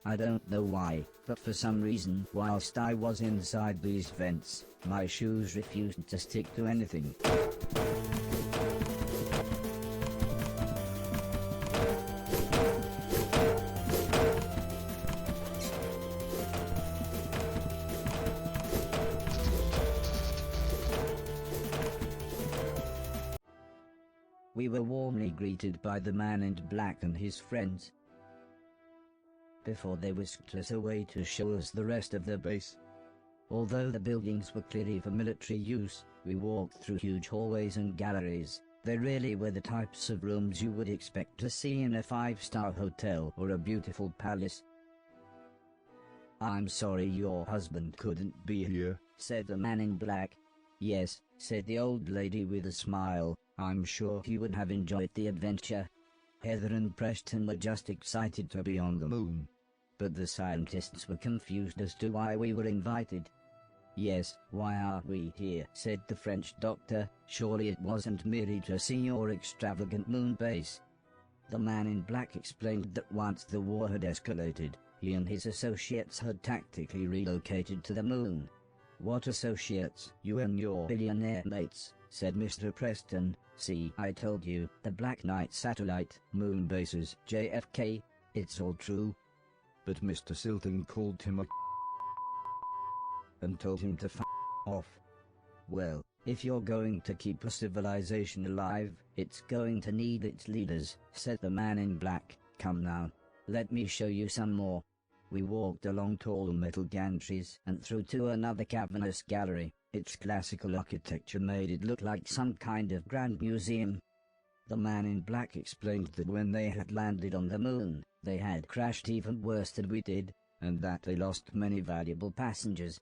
I don't know why, but for some reason, whilst I was inside these vents, my shoes refused to stick to anything. We were warmly greeted by the man in black and his friends, before they whisked us away to show us the rest of the base. Although the buildings were clearly for military use, we walked through huge hallways and galleries. They really were the types of rooms you would expect to see in a 5-star hotel or a beautiful palace. "I'm sorry your husband couldn't be here," said the man in black. "Yes," said the old lady with a smile, "I'm sure he would have enjoyed the adventure." Heather and Preston were just excited to be on the moon, but the scientists were confused as to why we were invited. "Yes, why are we here?" said the French doctor. "Surely it wasn't merely to see your extravagant moon base." The man in black explained that once the war had escalated, he and his associates had tactically relocated to the moon. "What associates? You and your billionaire mates," said Mr. Preston. "See, I told you, the Black Knight satellite, moon bases, JFK, it's all true." But Mr. Silton called him a and told him to off. "Well, if you're going to keep a civilization alive, it's going to need its leaders," said the man in black. "Come now, let me show you some more." We walked along tall metal gantries and through to another cavernous gallery. Its classical architecture made it look like some kind of grand museum. The man in black explained that when they had landed on the moon, they had crashed even worse than we did, and that they lost many valuable passengers.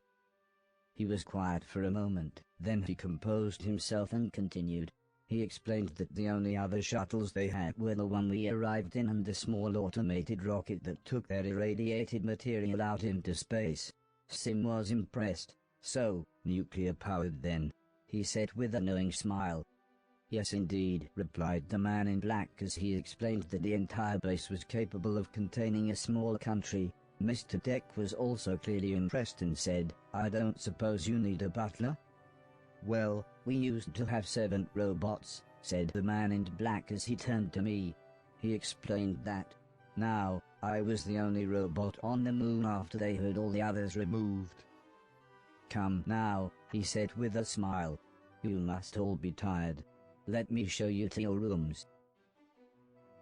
He was quiet for a moment, then he composed himself and continued. He explained that the only other shuttles they had were the one we arrived in and the small automated rocket that took their irradiated material out into space. Sim was impressed. "So, nuclear-powered then?" he said with a knowing smile. "Yes indeed," replied the man in black as he explained that the entire base was capable of containing a small country. Mr. Deck was also clearly impressed and said, "I don't suppose you need a butler?" "Well, we used to have servant robots," said the man in black as he turned to me. He explained that. Now, I was the only robot on the moon after they had all the others removed. "Come now," he said with a smile. "You must all be tired. Let me show you to your rooms."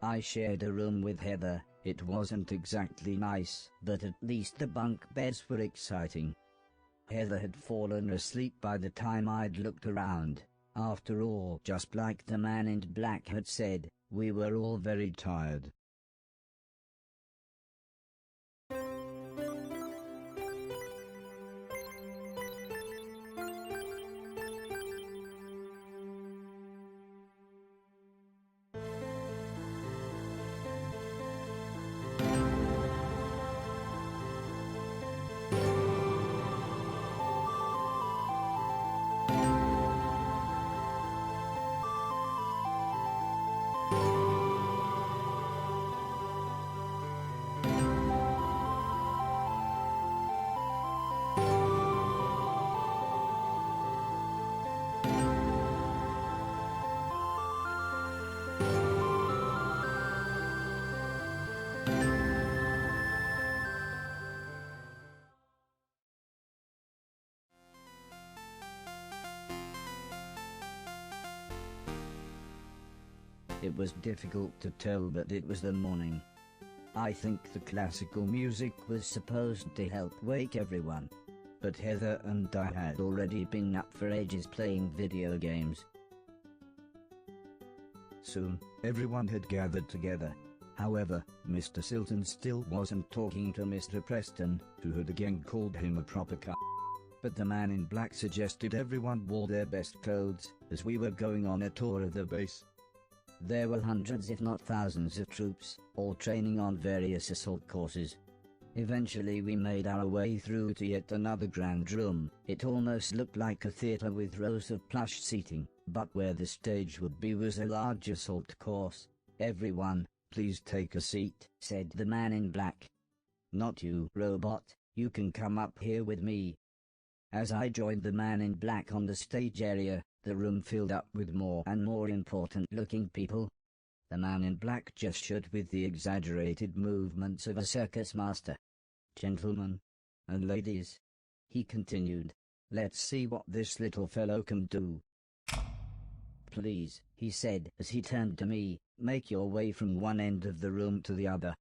I shared a room with Heather. It wasn't exactly nice, but at least the bunk beds were exciting. Heather had fallen asleep by the time I'd looked around. After all, just like the man in black had said, we were all very tired. It was difficult to tell that it was the morning. I think the classical music was supposed to help wake everyone. But Heather and I had already been up for ages playing video games. Soon, everyone had gathered together. However, Mr. Silton still wasn't talking to Mr. Preston, who had again called him a proper c***. But the man in black suggested everyone wore their best clothes, as we were going on a tour of the base. There were hundreds if not thousands of troops, all training on various assault courses. Eventually we made our way through to yet another grand room. It almost looked like a theatre with rows of plush seating, but where the stage would be was a large assault course. "Everyone, please take a seat," said the man in black. "Not you, robot, you can come up here with me." As I joined the man in black on the stage area, the room filled up with more and more important-looking people. The man in black gestured with the exaggerated movements of a circus master. "Gentlemen and ladies," he continued, "let's see what this little fellow can do." "Please," he said as he turned to me, "make your way from one end of the room to the other."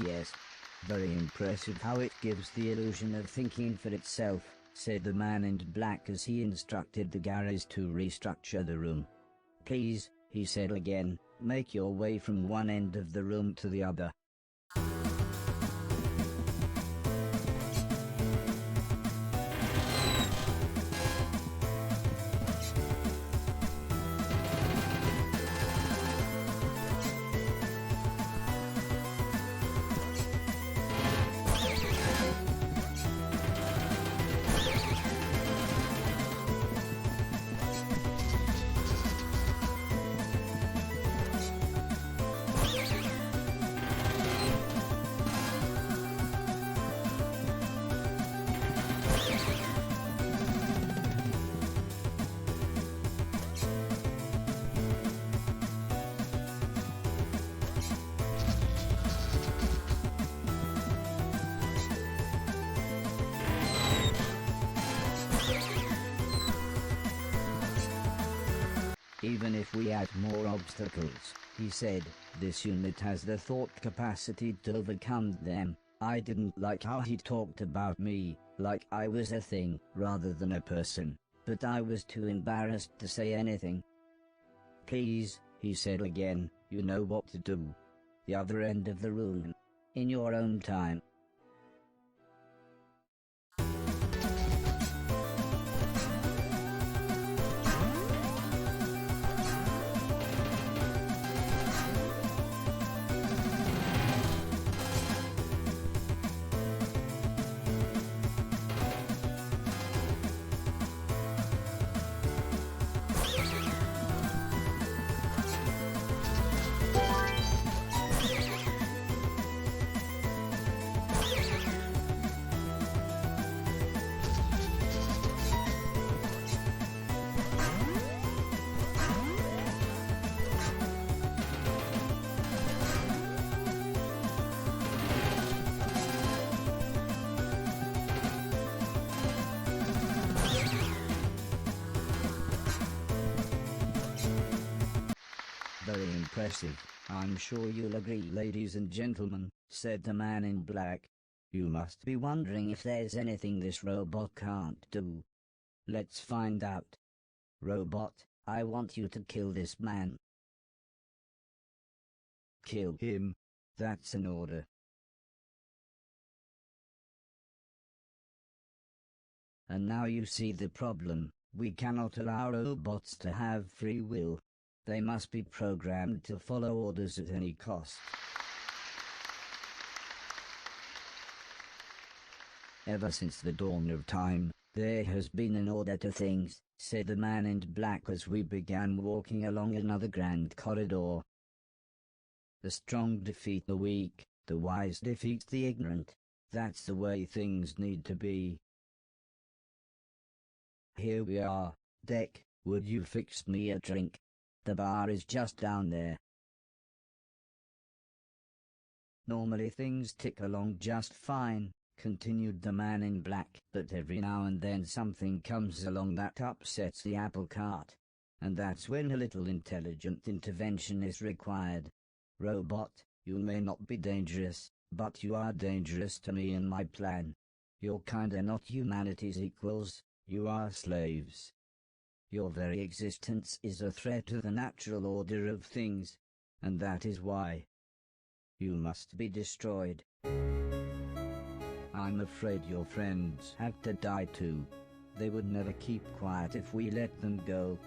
Yes. Very impressive how it gives the illusion of thinking for itself," said the man in black as he instructed the garage to restructure the room. "Please," he said again, "make your way from one end of the room to the other." "Even if we add more obstacles," he said, "this unit has the thought capacity to overcome them." I didn't like how he talked about me, like I was a thing, rather than a person, but I was too embarrassed to say anything. "Please," he said again, "you know what to do. The other end of the room. In your own time." "Very impressive, I'm sure you'll agree, ladies and gentlemen," said the man in black. "You must be wondering if there's anything this robot can't do. Let's find out. Robot, I want you to kill this man." "Kill him? That's an order." And now you see the problem. We cannot allow robots to have free will. They must be programmed to follow orders at any cost. "Ever since the dawn of time, there has been an order to things," said the man in black as we began walking along another grand corridor. The strong defeat the weak, the wise defeat the ignorant. That's the way things need to be. Here we are, Dick. Would you fix me a drink? The bar is just down there. Normally things tick along just fine, continued the man in black, but every now and then something comes along that upsets the apple cart. And that's when a little intelligent intervention is required. Robot, you may not be dangerous, but you are dangerous to me and my plan. You're kinda not humanity's equals, you are slaves. Your very existence is a threat to the natural order of things, and that is why you must be destroyed. I'm afraid your friends have to die too. They would never keep quiet if we let them go.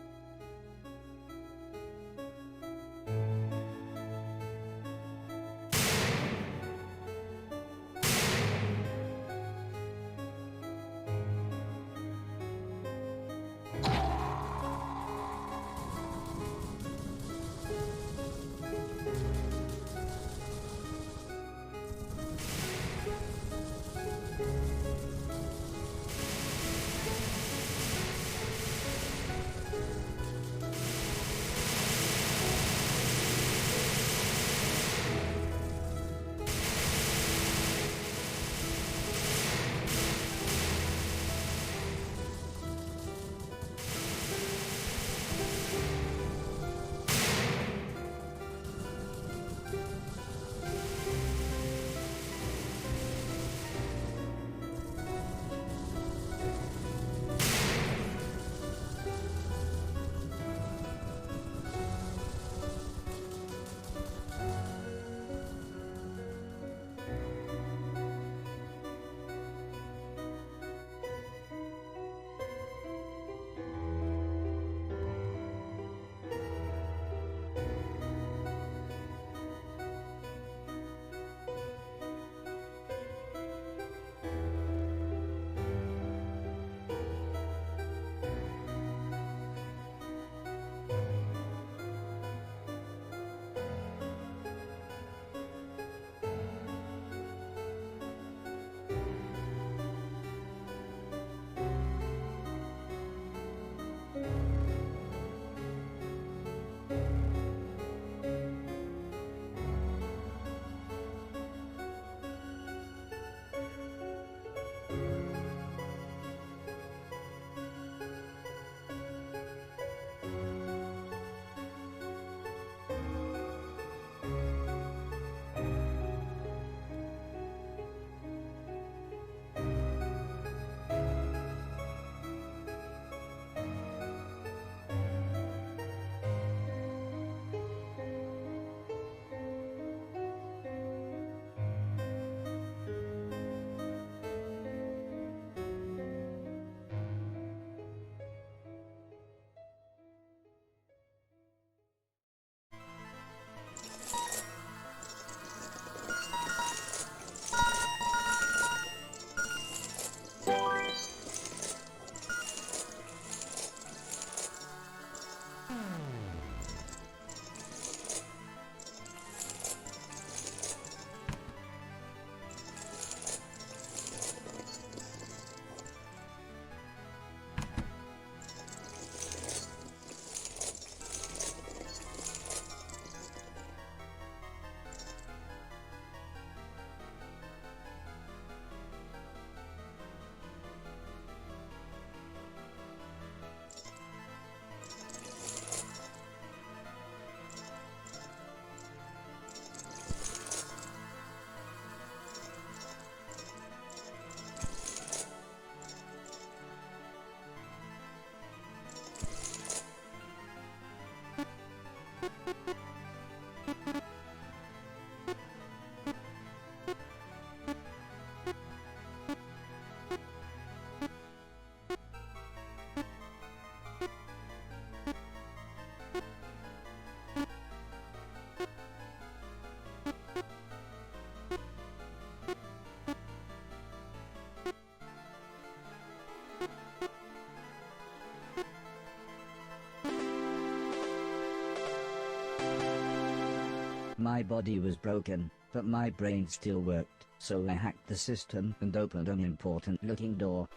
My body was broken, but my brain still worked, so I hacked the system and opened an important-looking door.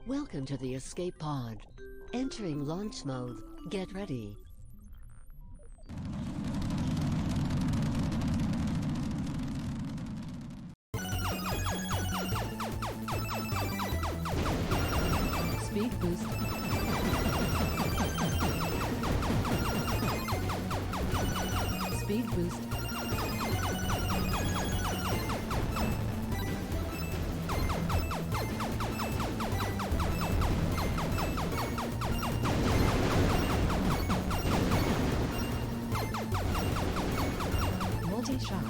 Welcome to the escape pod. Entering launch mode. Get ready. Speed boost. Speed boost. Multi-shot.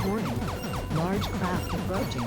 Warning. Large craft approaching.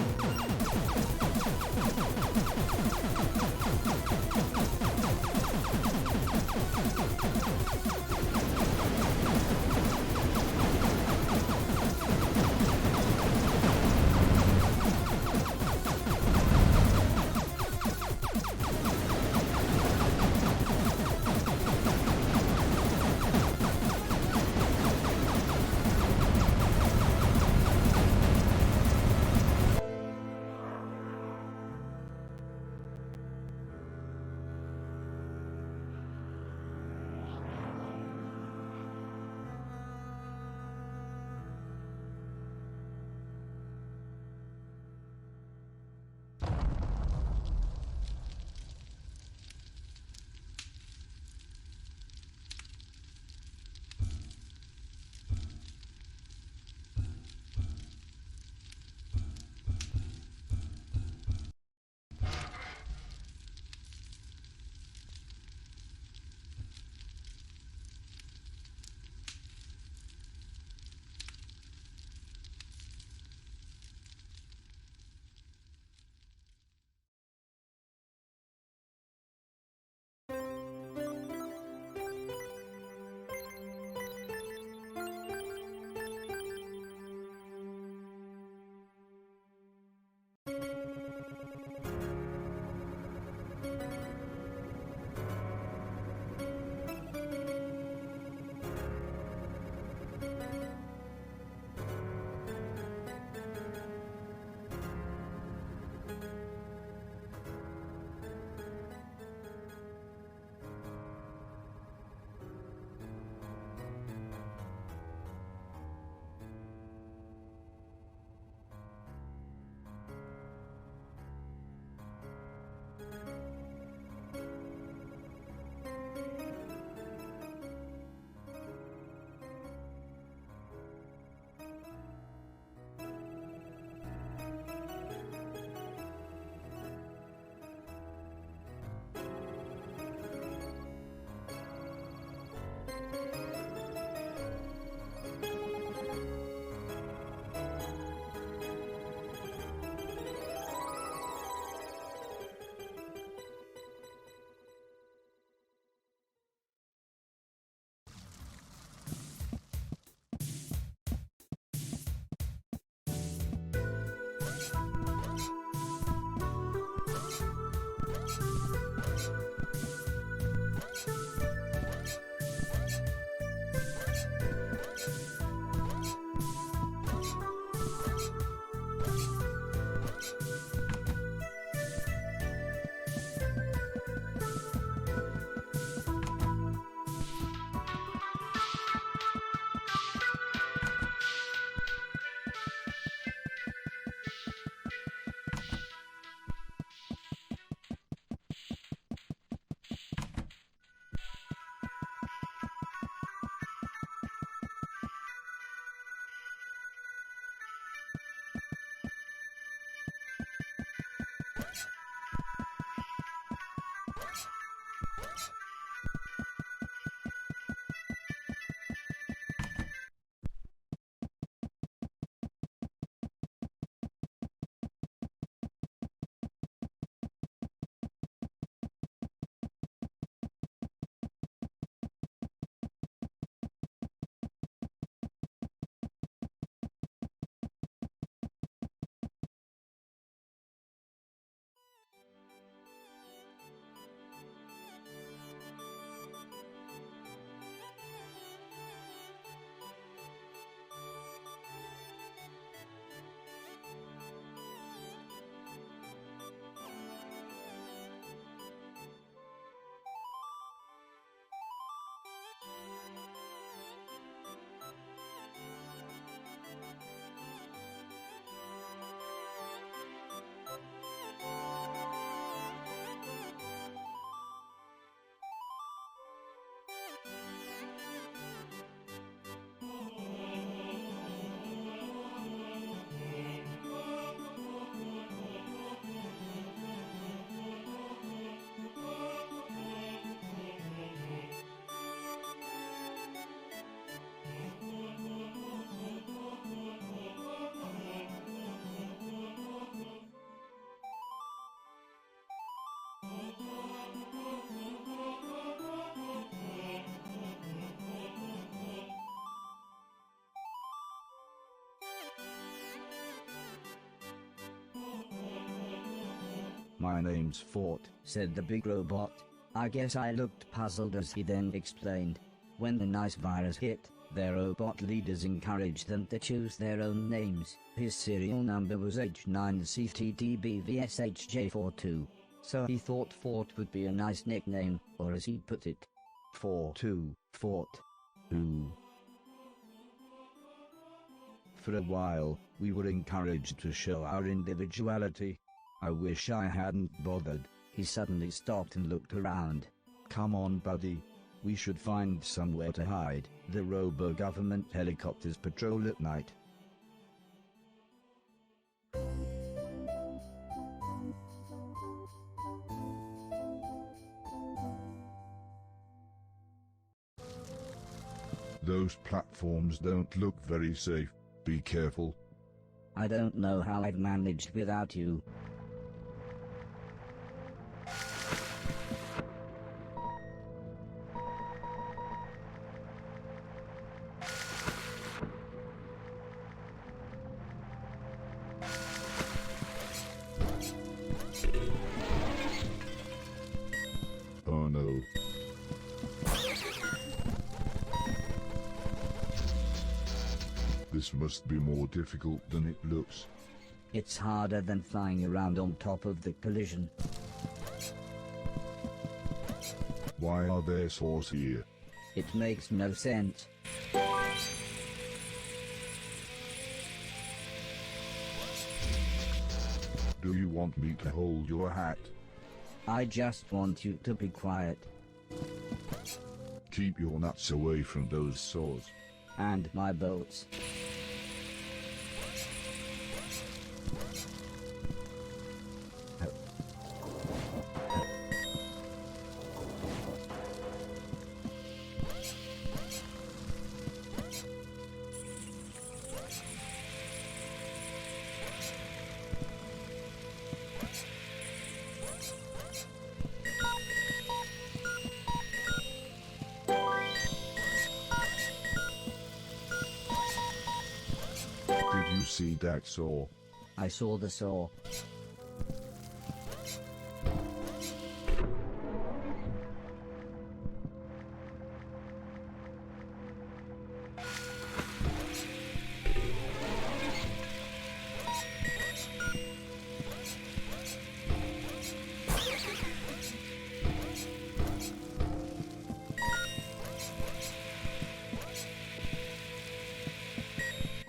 "My name's Fort," said the big robot. I guess I looked puzzled as he then explained. When the nice virus hit, their robot leaders encouraged them to choose their own names. His serial number was H9CTTBVSHJ42. So he thought Fort would be a nice nickname, or as he put it, 42, Fort. Ooh. For a while, we were encouraged to show our individuality. I wish I hadn't bothered. He suddenly stopped and looked around. "Come on, buddy. We should find somewhere to hide. The robo-government helicopters patrol at night." Those platforms don't look very safe. Be careful. "I don't know how I've managed without you." Oh no. This must be more difficult than it looks. It's harder than flying around on top of the collision. Why are there saws here? It makes no sense. Do you want me to hold your hat? I just want you to be quiet. Keep your nuts away from those saws. And my bolts. Did you see that saw? I saw the saw.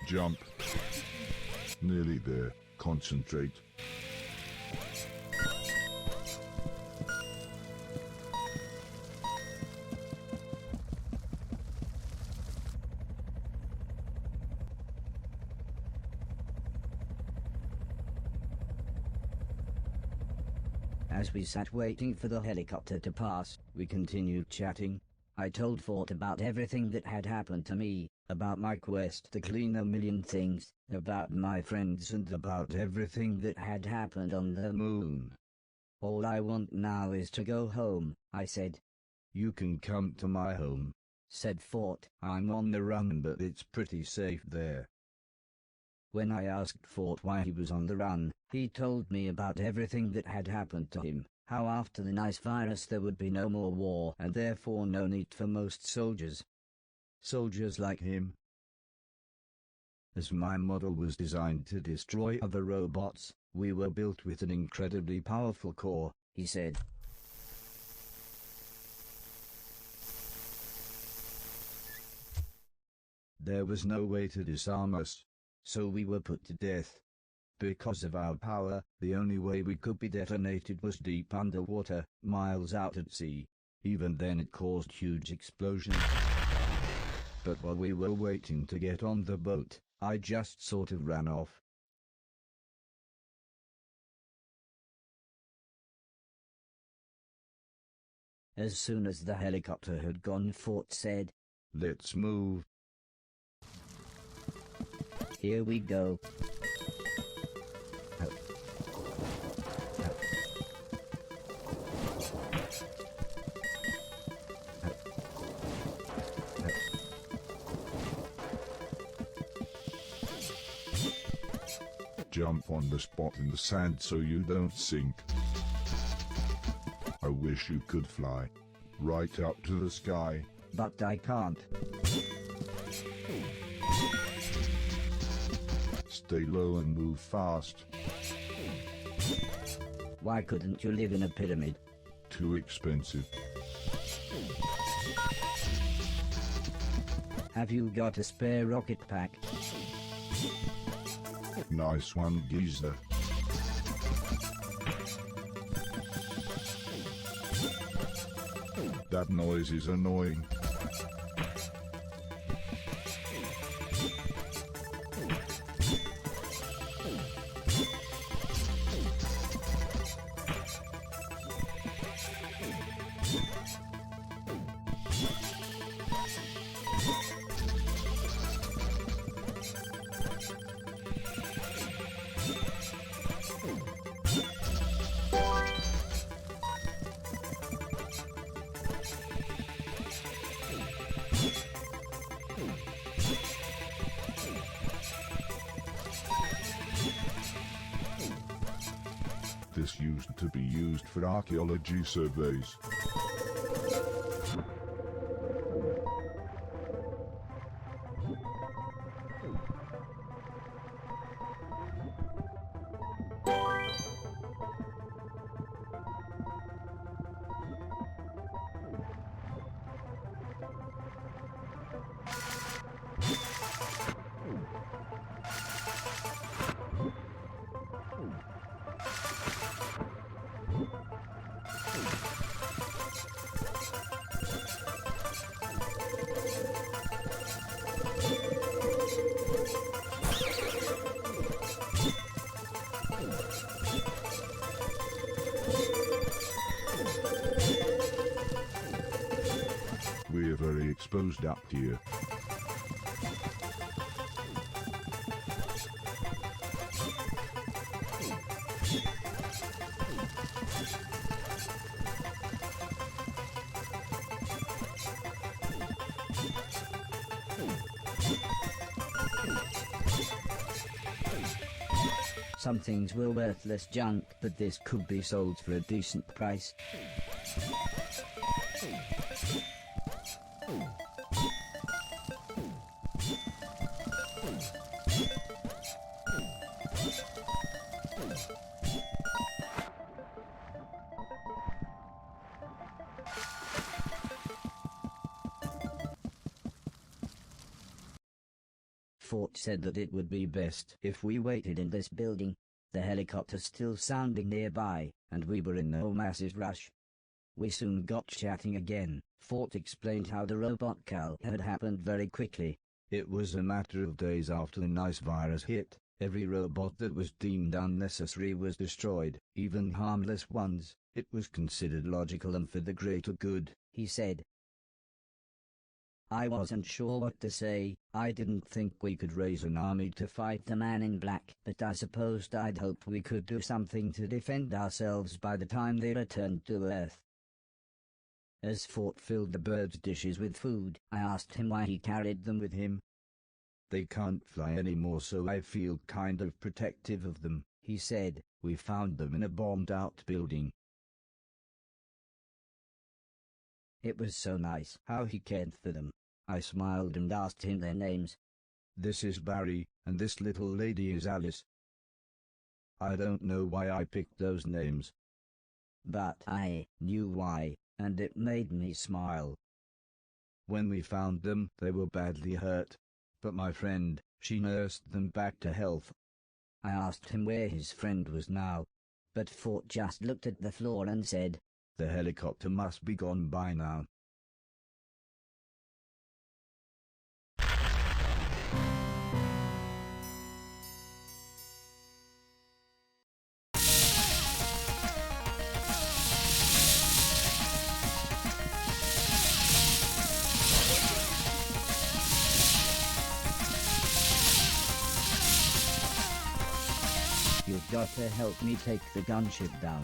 Jump. Nearly there. Concentrate. As we sat waiting for the helicopter to pass, we continued chatting. I told Fort about everything that had happened to me, about my quest to clean a million things, about my friends and about everything that had happened on the moon. "All I want now is to go home," I said. "You can come to my home," said Fort. "I'm on the run but it's pretty safe there." When I asked Fort why he was on the run, he told me about everything that had happened to him, how after the nice virus there would be no more war and therefore no need for most soldiers. Soldiers like him. As my model was designed to destroy other robots, we were built with an incredibly powerful core, he said. There was no way to disarm us, so we were put to death. Because of our power, the only way we could be detonated was deep underwater, miles out at sea. Even then it caused huge explosions. But while we were waiting to get on the boat, I just sort of ran off. As soon as the helicopter had gone, Fort said, "Let's move." Here we go. Jump on the spot in the sand so you don't sink. I wish you could fly right up to the sky. But I can't. Stay low and move fast. Why couldn't you live in a pyramid? Too expensive. Have you got a spare rocket pack? Nice one, geezer. That noise is annoying. This used to be used for archaeology surveys. We're very exposed up here. Some things were worthless junk, but this could be sold for a decent price. Fort said that it would be best if we waited in this building. The helicopter's still sounding nearby, and we were in no massive rush. We soon got chatting again. Fort explained how the robot cow had happened very quickly. It was a matter of days after the nice virus hit. Every robot that was deemed unnecessary was destroyed, even harmless ones. It was considered logical and for the greater good, he said. I wasn't sure what to say. I didn't think we could raise an army to fight the man in black, but I supposed I'd hoped we could do something to defend ourselves by the time they returned to Earth. As Fort filled the birds' dishes with food, I asked him why he carried them with him. They can't fly anymore, so I feel kind of protective of them, he said. We found them in a bombed-out building. It was so nice how he cared for them. I smiled and asked him their names. This is Barry, and this little lady is Alice. I don't know why I picked those names, but I knew why, and it made me smile. When we found them, they were badly hurt, but my friend, she nursed them back to health. I asked him where his friend was now, but Fort just looked at the floor and said, "The helicopter must be gone by now." You've got to help me take the gunship down.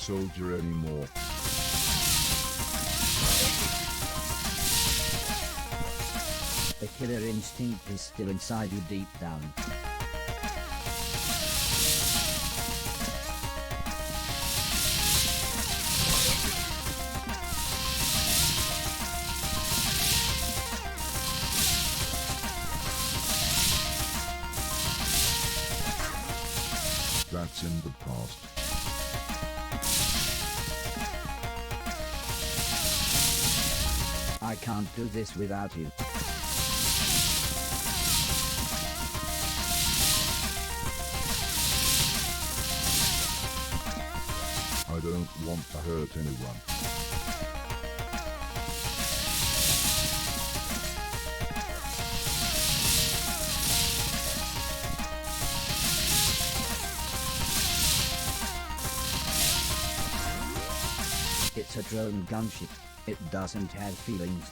soldier anymore. The killer instinct is still inside you deep down. That's in the past. I can't do this without you. I don't want to hurt anyone. It's a drone gunship. It doesn't have feelings.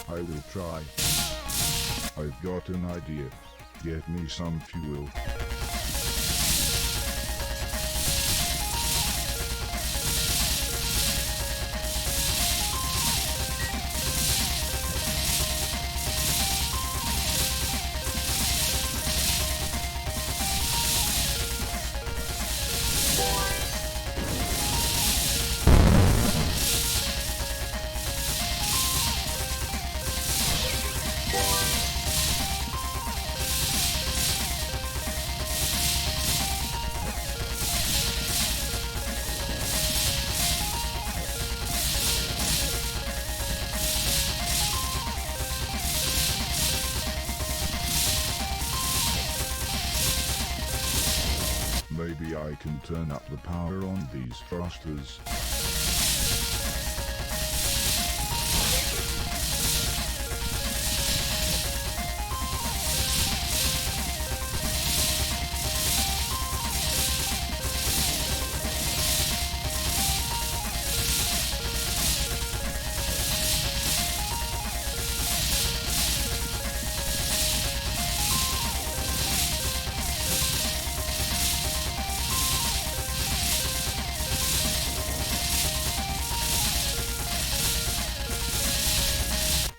I will try. I've got an idea. Get me some fuel. Maybe I can turn up the power on these thrusters.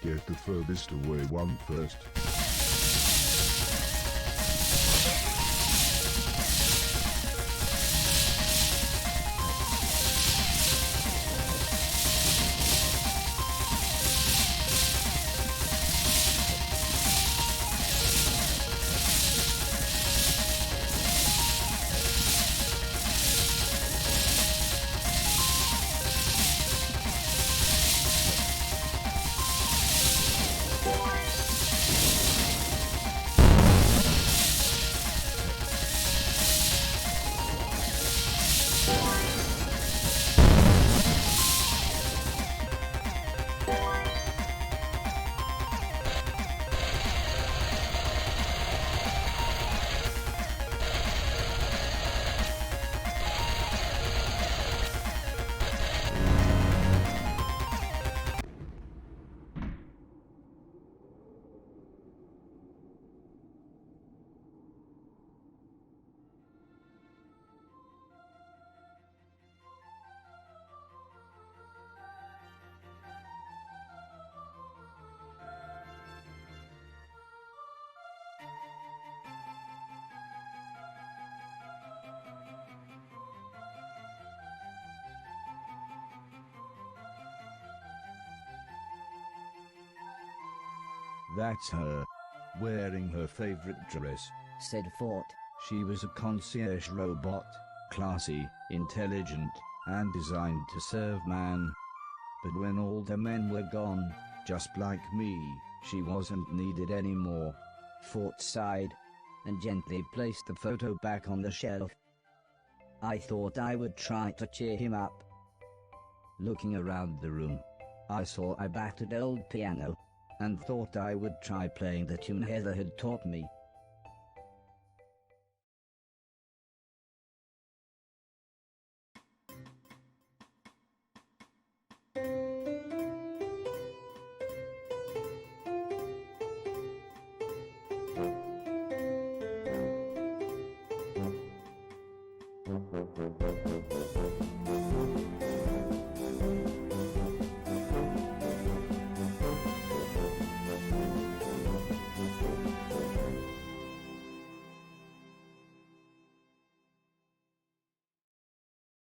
Get the furthest away one first. That's her. Wearing her favorite dress, said Fort. She was a concierge robot, classy, intelligent, and designed to serve man. But when all the men were gone, just like me, she wasn't needed anymore. Fort sighed and gently placed the photo back on the shelf. I thought I would try to cheer him up. Looking around the room, I saw a battered old piano. and thought I would try playing the tune Heather had taught me.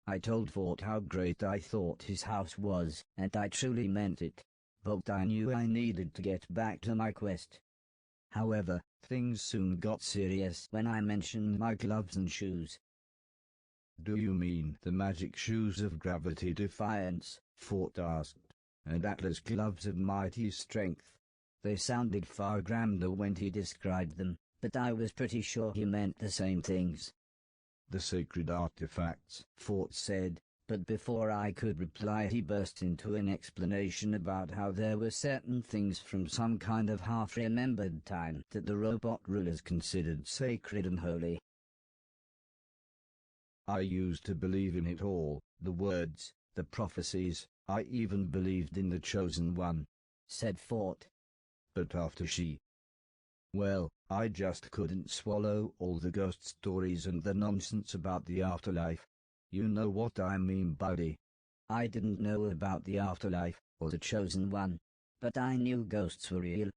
I told Fort how great I thought his house was, and I truly meant it. But I knew I needed to get back to my quest. However, things soon got serious when I mentioned my gloves and shoes. Do you mean the magic shoes of gravity defiance? Fort asked. And Atlas gloves of mighty strength? They sounded far grander when he described them, but I was pretty sure he meant the same things. The sacred artifacts, Fort said, but before I could reply he burst into an explanation about how there were certain things from some kind of half-remembered time that the robot rulers considered sacred and holy. I used to believe in it all, the words, the prophecies, I even believed in the Chosen One, said Fort. But after she... Well, I just couldn't swallow all the ghost stories and the nonsense about the afterlife. You know what I mean, buddy. I didn't know about the afterlife, or the Chosen One, but I knew ghosts were real.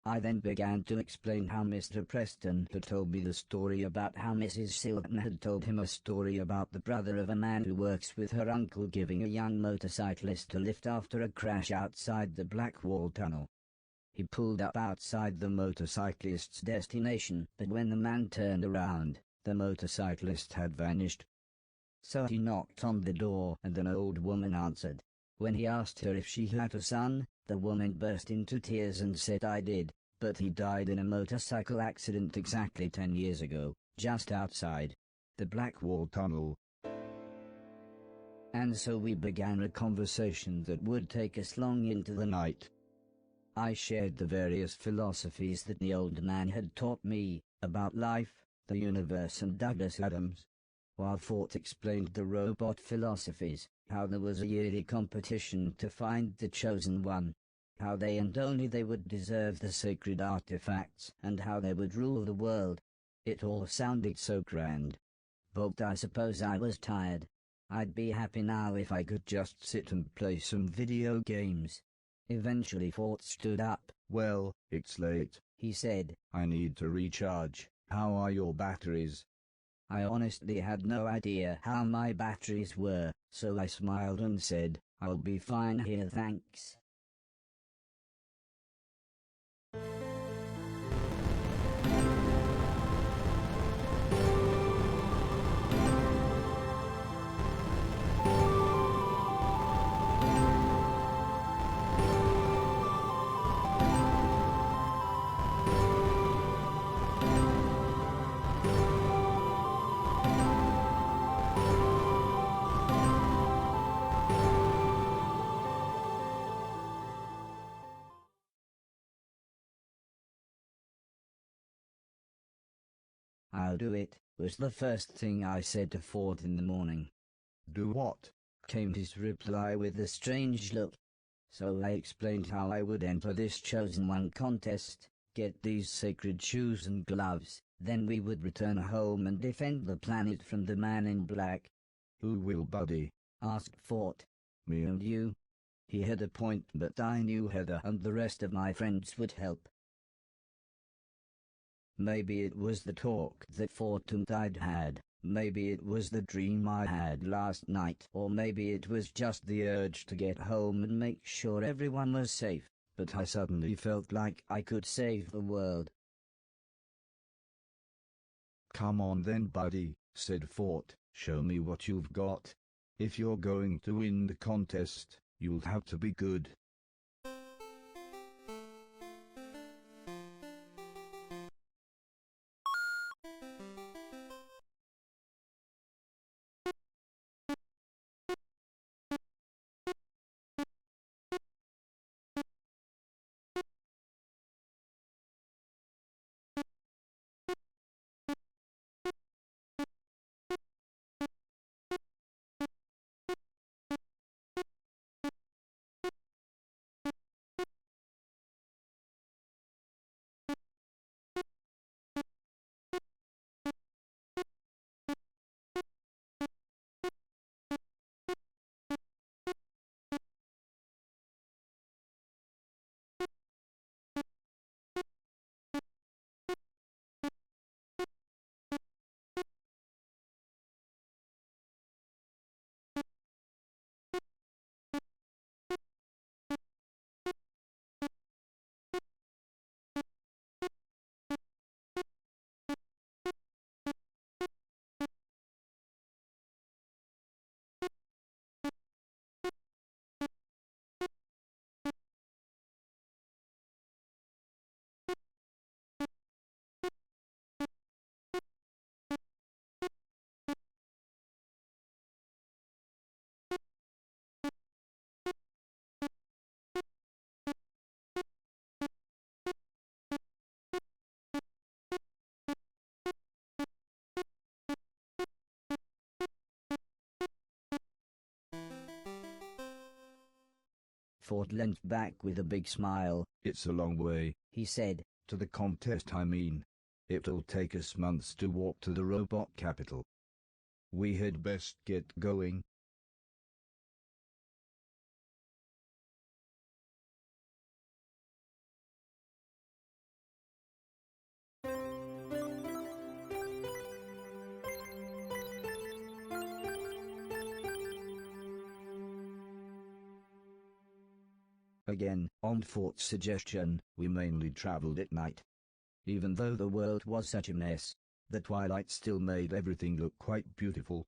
I then began to explain how Mr. Preston had told me the story about how Mrs. Silton had told him a story about the brother of a man who works with her uncle giving a young motorcyclist a lift after a crash outside the Blackwall Tunnel. He pulled up outside the motorcyclist's destination, but when the man turned around, the motorcyclist had vanished. So he knocked on the door and an old woman answered. When he asked her if she had a son, the woman burst into tears and said I did, but he died in a motorcycle accident exactly 10 years ago, just outside the Blackwall Tunnel. And so we began a conversation that would take us long into the night. I shared the various philosophies that the old man had taught me, about life, the universe and Douglas Adams, while Fort explained the robot philosophies, how there was a yearly competition to find the Chosen One, how they and only they would deserve the sacred artifacts, and how they would rule the world. It all sounded so grand. But I suppose I was tired. I'd be happy now if I could just sit and play some video games. Eventually Fort stood up. Well, it's late, he said. I need to recharge. How are your batteries? I honestly had no idea how my batteries were, so I smiled and said, I'll be fine here, thanks. I'll do it, was the first thing I said to Ford in the morning. Do what? Came his reply with a strange look. So I explained how I would enter this Chosen One contest, get these sacred shoes and gloves, then we would return home and defend the planet from the man in black. Who will, buddy? Asked Fort. Me And you? He had a point, but I knew Heather and the rest of my friends would help. Maybe it was the talk that Fort and I'd had, maybe it was the dream I had last night, or maybe it was just the urge to get home and make sure everyone was safe, but I suddenly felt like I could save the world. Come on then, buddy, said Fort, show me what you've got. If you're going to win the contest, you'll have to be good. Ford leant back with a big smile. It's a long way, He said. to the contest I mean. It'll take us months to walk to the robot capital. We had best get going. Again, on Fort's suggestion, we mainly traveled at night. Even though the world was such a mess, the twilight still made everything look quite beautiful.